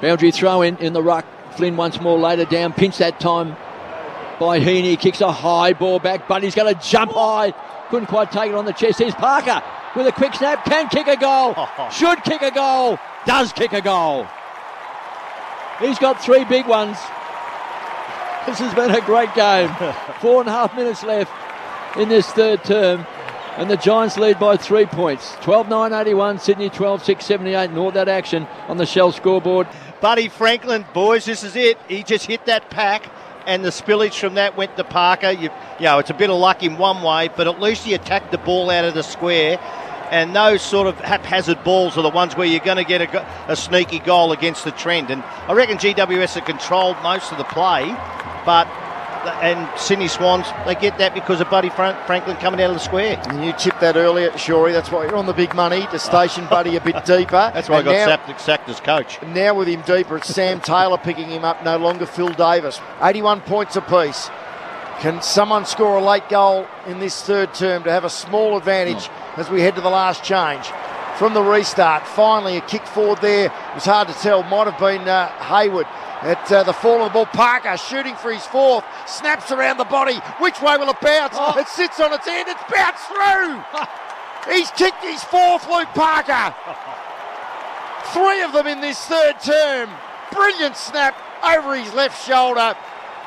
Boundary throw in the ruck. Flynn once more later down. Pinch that time by Heaney. Kicks a high ball back. Buddy's going to jump high. Couldn't quite take it on the chest. Here's Parker with a quick snap. Can kick a goal. Should kick a goal. Does kick a goal. He's got 3 big ones. This has been a great game. 4.5 minutes left in this third term. And the Giants lead by 3 points. 12-9-81, Sydney 12-6-78. And all that action on the Shell scoreboard. Buddy Franklin, boys, this is it. He just hit that pack, and the spillage from that went to Parker. You know, it's a bit of luck in one way, but at least he attacked the ball out of the square. And those sort of haphazard balls are the ones where you're going to get a sneaky goal against the trend. And I reckon GWS have controlled most of the play, and Sydney Swans, they get that because of Buddy Franklin coming out of the square. And you tipped that earlier, Shorey. That's why you're on the big money to station Buddy a bit deeper. That's why I got sacked as coach. Now with him deeper, it's Sam Taylor picking him up, no longer Phil Davis. 81 points apiece. Can someone score a late goal in this third term to have a small advantage as we head to the last change? From the restart, finally a kick forward there. It was hard to tell. Might have been Hayward. At the fall of the ball, Parker shooting for his 4th, snaps around the body. Which way will it bounce? It sits on its end, it's bounced through! He's kicked his 4th, Luke Parker. 3 of them in this third term. Brilliant snap over his left shoulder.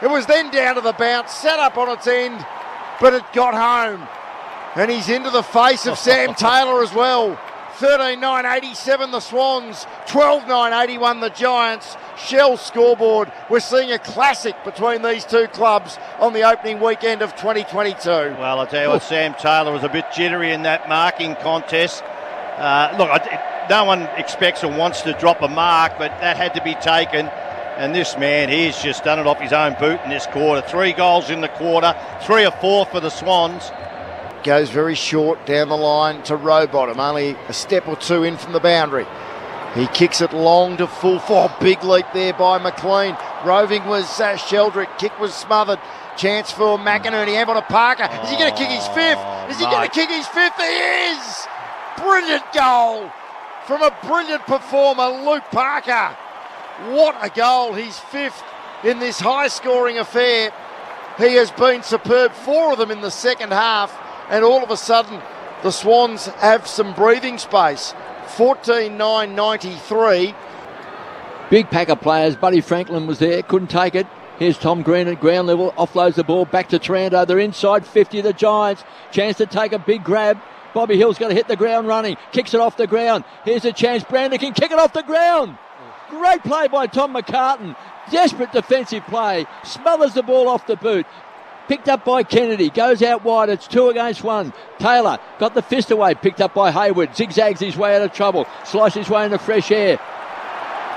It was then down to the bounce, sat up on its end, but it got home. And he's into the face of Sam Taylor as well. 13-9-87 the Swans, 12-9-81 the Giants. Shell scoreboard. We're seeing a classic between these two clubs on the opening weekend of 2022. Well, I'll tell you what, Sam Taylor was a bit jittery in that marking contest. No one expects or wants to drop a mark, but that had to be taken. And this man, he's just done it off his own boot in this quarter. 3 goals in the quarter, 3 or 4 for the Swans. Goes very short down the line to Rowbottom, only a step or 2 in from the boundary. He kicks it long to full forward. Big leap there by McLean. Roving was Sheldrick. Kick was smothered. Chance for McInerney. Handball to Parker. Is he going to kick his 5th? Is he going to kick his 5th? He is! Brilliant goal from a brilliant performer, Luke Parker. What a goal. He's 5th in this high-scoring affair. He has been superb. 4 of them in the second half. And all of a sudden, the Swans have some breathing space. 14-9-93. Big pack of players. Buddy Franklin was there, couldn't take it. Here's Tom Green at ground level, offloads the ball back to Taranto. They're inside 50 of the Giants. Chance to take a big grab. Bobby Hill's got to hit the ground running. Kicks it off the ground. Here's a chance. Brandon can kick it off the ground. Great play by Tom McCartan. Desperate defensive play. Smothers the ball off the boot. Picked up by Kennedy, goes out wide, it's 2 against 1. Taylor got the fist away, picked up by Hayward, zigzags his way out of trouble, slices his way into fresh air.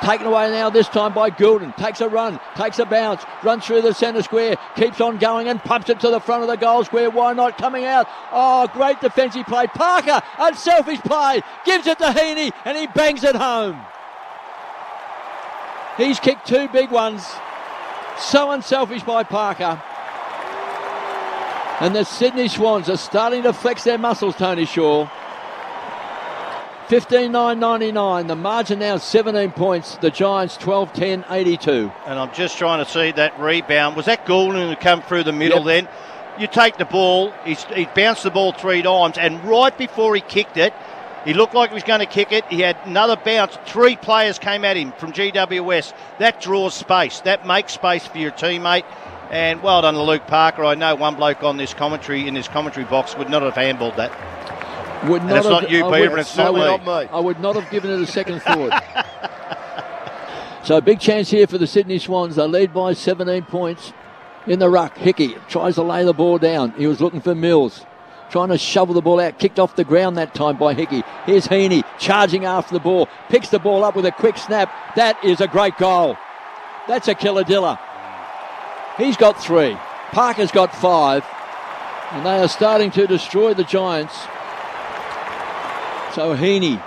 Taken away now this time by Goulden, takes a run, takes a bounce, runs through the centre square, keeps on going and pumps it to the front of the goal square. Why not coming out? Oh, great defensive play. Parker, unselfish play, gives it to Heaney and he bangs it home. He's kicked 2 big ones. So unselfish by Parker. And the Sydney Swans are starting to flex their muscles, Tony Shaw. 15-9-99. The margin now 17 points. The Giants 12-10-82. And I'm just trying to see that rebound. Was that Goulden who come through the middle then? You take the ball. He bounced the ball 3 times. And right before he kicked it, he looked like he was going to kick it. He had another bounce. 3 players came at him from GWS. That draws space. That makes space for your teammate. And well done to Luke Parker. I know one bloke on this commentary, in this commentary box, would not have handballed that. Would not and it's have, not you, Peter, and it's certainly not me. I would not have given it a second thought. So a big chance here for the Sydney Swans. They lead by 17 points in the ruck. Hickey tries to lay the ball down. He was looking for Mills. Trying to shovel the ball out. Kicked off the ground that time by Hickey. Here's Heaney charging after the ball. Picks the ball up with a quick snap. That is a great goal. That's a killadilla. He's got 3. Parker's got 5. And they are starting to destroy the Giants. So Heaney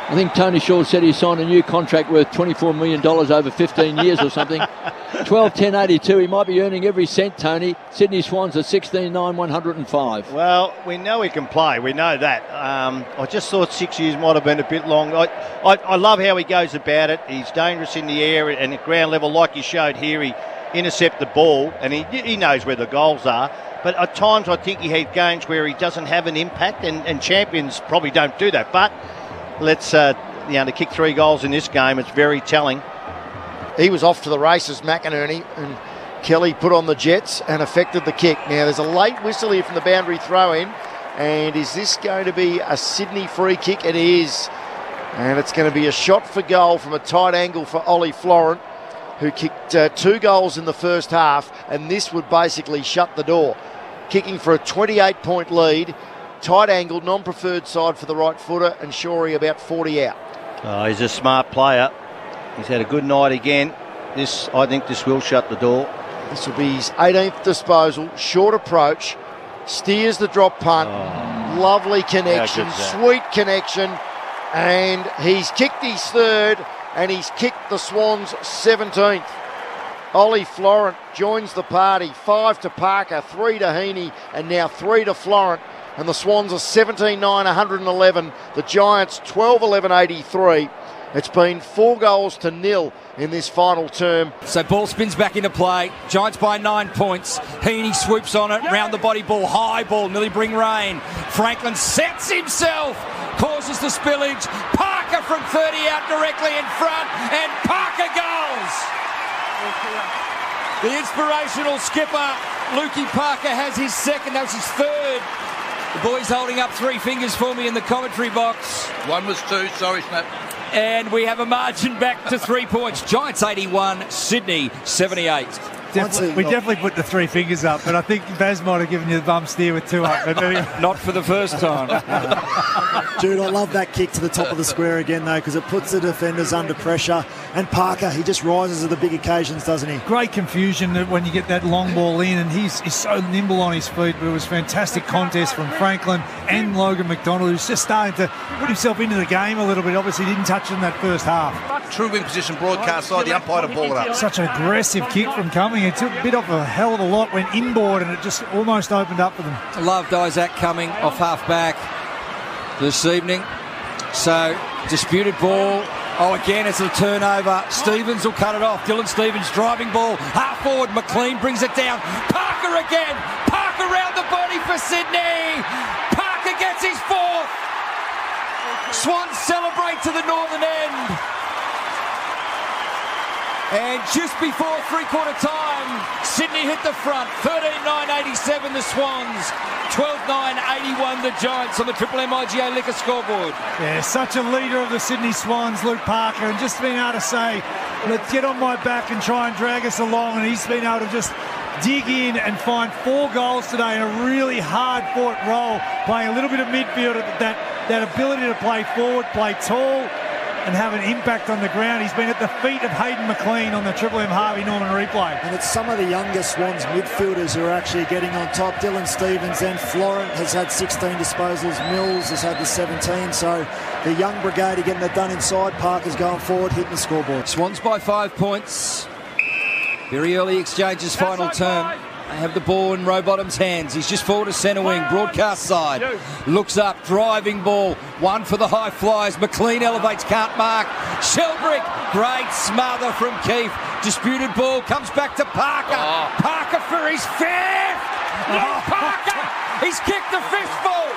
I think Tony Shaw said he signed a new contract worth $24 million over 15 years or something. 12.10.82. He might be earning every cent, Tony. Sydney Swans are 16.9.105. Well, we know he can play. We know that. I just thought 6 years might have been a bit long. I love how he goes about it. He's dangerous in the air and at ground level, like he showed here. He intercepted the ball and he knows where the goals are. But at times I think he had games where he doesn't have an impact, and champions probably don't do that. But let's, to kick 3 goals in this game, it's very telling. He was off to the races, McInerney, and Kelly put on the jets and affected the kick. Now, there's a late whistle here from the boundary throw-in, and is this going to be a Sydney free kick? It is. And it's going to be a shot for goal from a tight angle for Ollie Florent, who kicked 2 goals in the first half, and this would basically shut the door. Kicking for a 28-point lead, tight angle, non-preferred side for the right footer, and Shorey about 40 out. Oh, he's a smart player. He's had a good night again. I think this will shut the door. This will be his 18th disposal. Short approach. Steers the drop punt. Oh. Lovely connection. Sweet connection. And he's kicked his 3rd, and he's kicked the Swans 17th. Ollie Florent joins the party. 5 to Parker, 3 to Heaney, and now 3 to Florent. And the Swans are 17-9-111. The Giants 12-11-83. It's been 4 goals to 0 in this final term. So ball spins back into play. Giants by 9 points. Heaney swoops on it. Round the body ball. High ball. Nearly bring rain. Franklin sets himself. Causes the spillage. Parker from 30 out directly in front. And Parker goes. The inspirational skipper, Lukey Parker, has his 2nd. That was his 3rd. The boys holding up 3 fingers for me in the commentary box. 1 was 2. Sorry, Snap. And we have a margin back to 3 points. Giants 81, Sydney 78. We definitely put the 3 fingers up, but I think Baz might have given you the bum steer with 2 up. Not for the first time. Jude, I love that kick to the top of the square again, though, because it puts the defenders under pressure. And Parker, he just rises at the big occasions, doesn't he? Great confusion when you get that long ball in, and he's so nimble on his feet. But it was fantastic contest from Franklin and Logan McDonald, who's just starting to put himself into the game a little bit. Obviously, didn't touch it in that first half. True wing position, broadcast side, the umpire to ball it up. Such an aggressive kick from Cumming. It took a bit off a hell of a lot, went inboard, and it just almost opened up for them. Loved Isaac Cumming off half back this evening. So, disputed ball. Oh, again, it's a turnover. Stevens will cut it off. Dylan Stevens driving ball. Half forward. McLean brings it down. Parker again. Parker round the body for Sydney. Parker gets his 4th. Swans celebrate to the northern end. And just before three-quarter time, Sydney hit the front. 13-9-87 the Swans. 12-9-81 the Giants on the Triple M IGA Liquor scoreboard. Yeah, such a leader of the Sydney Swans, Luke Parker, and just being able to say, let's get on my back and try and drag us along, and he's been able to just dig in and find 4 goals today in a really hard-fought role, playing a little bit of midfield, that ability to play forward, play tall, and have an impact on the ground. He's been at the feet of Hayden McLean on the Triple M Harvey Norman replay. And it's some of the younger Swans midfielders who are actually getting on top. Dylan Stevens and Florent has had 16 disposals. Mills has had the 17. So the young brigade are getting it done inside. Parker's going forward, hitting the scoreboard. Swans by 5 points. Very early exchanges, final term. They have the ball in Rowbottom's hands. He's just forward to centre wing, broadcast side. Looks up, driving ball. One for the high flyers. McLean elevates, can't mark. Shelbrick, great smother from Keefe. Disputed ball, comes back to Parker. Parker for his 5th. Parker, he's kicked the 5th ball.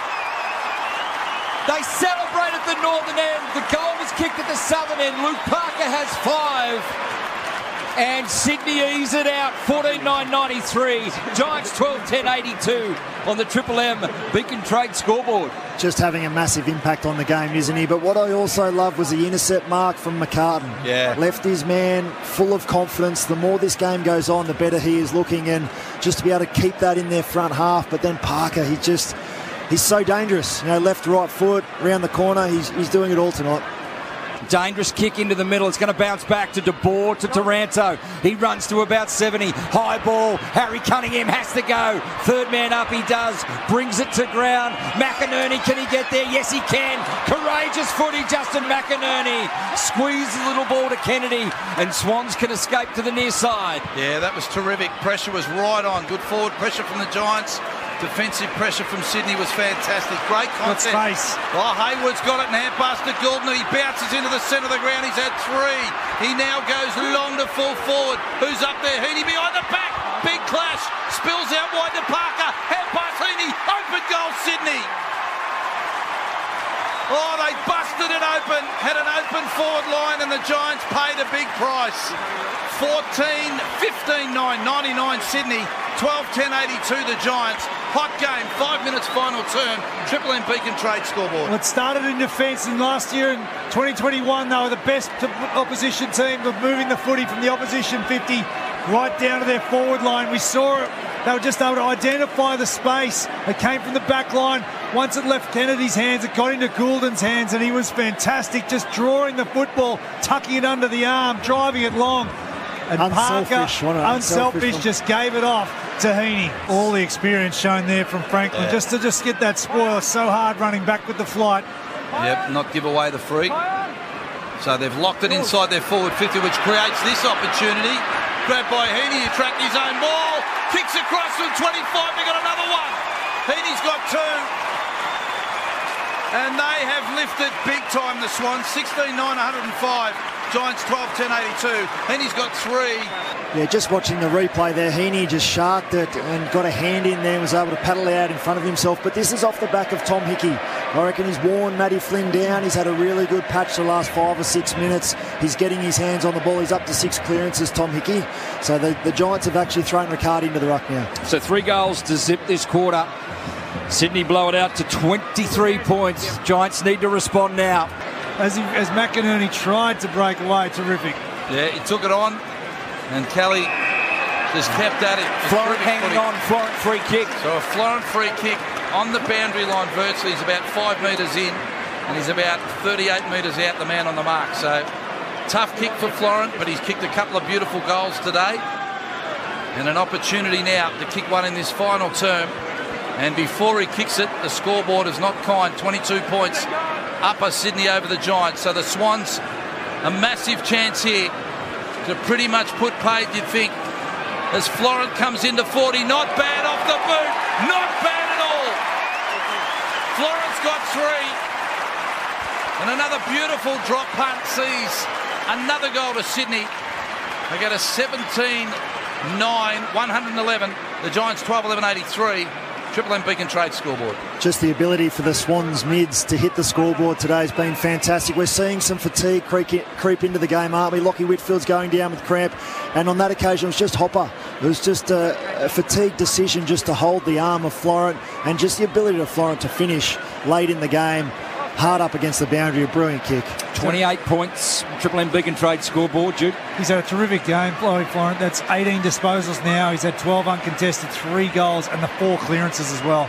They celebrate at the northern end. The goal was kicked at the southern end. Luke Parker has 5. And Sydney ease it out, 14-9-93. Giants 12-10-82 on the Triple M Beacon Trade scoreboard. Just having a massive impact on the game, isn't he? But what I also love was the intercept mark from McCartan. Yeah. Left his man full of confidence. The more this game goes on, the better he is looking. And just to be able to keep that in their front half. But then Parker, he's so dangerous. Left, right foot, around the corner. He's doing it all tonight. dangerous kick into the middle. It's going to bounce back to De Boer to Taranto. He runs to about 70. High ball. Harry Cunningham has to go. Third man up, he does. Brings it to ground. McInerney, can he get there? Yes, he can. Courageous footy, Justin McInerney. Squeezes the little ball to Kennedy, and Swans can escape to the near side. Yeah, that was terrific. Pressure was right on. Good forward pressure from the Giants. Defensive pressure from Sydney was fantastic. Great contact. Space. Oh, Hayward's got it in hand pass to Goulden. He bounces into the centre of the ground. He's had 3. He now goes long to full forward. Who's up there? Heaney behind the back. Big clash. Spills out wide to Parker. Hand pass Heaney. Open goal Sydney. Oh, they busted it open. Had an open forward line and the Giants paid a big price. 14-15-9, 99 Sydney. 12-10-82 the Giants. Hot game, 5 minutes final term. Triple M Beacon Trade scoreboard. Well, it started in defence, and last year in 2021 they were the best opposition team of moving the footy from the opposition 50 right down to their forward line. We saw it. They were just able to identify the space. It came from the back line. Once it left Kennedy's hands, it got into Goulden's hands, and he was fantastic, just drawing the football, tucking it under the arm, driving it long. And Unselfish, Parker, unselfish, just gave it off to Heaney. All the experience shown there from Franklin, just to get that spoil. It's so hard running back with the flight. Yep, not give away the free. So they've locked it inside their forward 50, which creates this opportunity. Grabbed by Heaney, who tracked his own ball. Kicks across from 25, they got another one. Heaney's got 2. And they have lifted big time, the Swans. 16-9, 105. Giants 12-10-82. Heaney's got 3. Yeah, just watching the replay there, Heaney just sharked it and got a hand in there and was able to paddle out in front of himself. But this is off the back of Tom Hickey. I reckon he's worn Matty Flynn down. He's had a really good patch the last 5 or 6 minutes. He's getting his hands on the ball. He's up to 6 clearances, Tom Hickey. So the Giants have actually thrown Riccardi into the ruck now. So 3 goals to zip this quarter. Sydney blow it out to 23 points. Giants need to respond now. As McInerney tried to break away, terrific. Yeah, he took it on, and Kelly just kept at it. Florent hanging on, Florent free kick. So a Florent free kick on the boundary line virtually. He's about 5 metres in, and he's about 38 metres out, the man on the mark. So tough kick for Florent, but he's kicked a couple of beautiful goals today. And an opportunity now to kick one in this final term. And before he kicks it, the scoreboard is not kind. 22 points. Upper Sydney over the Giants. So the Swans, a massive chance here to pretty much put paid, you'd think, as Florent comes into 40. Not bad off the boot. Not bad at all. Florent's got 3. And another beautiful drop punt sees another goal to Sydney. They get a 17-9, 111. The Giants 12-11-83. Triple M Beacon Trade scoreboard. Just the ability for the Swans mids to hit the scoreboard today has been fantastic. We're seeing some fatigue creep into the game, aren't we? Lockie Whitfield's going down with cramp, and on that occasion it was just Hopper. It was just a fatigue decision just to hold the arm of Florent, and just the ability of Florent to finish late in the game. Hard up against the boundary, a brilliant kick. 28 points, Triple M Beacon Trade scoreboard, Jude. He's had a terrific game, Florent. That's 18 disposals now. He's had 12 uncontested, 3 goals, and the 4 clearances as well.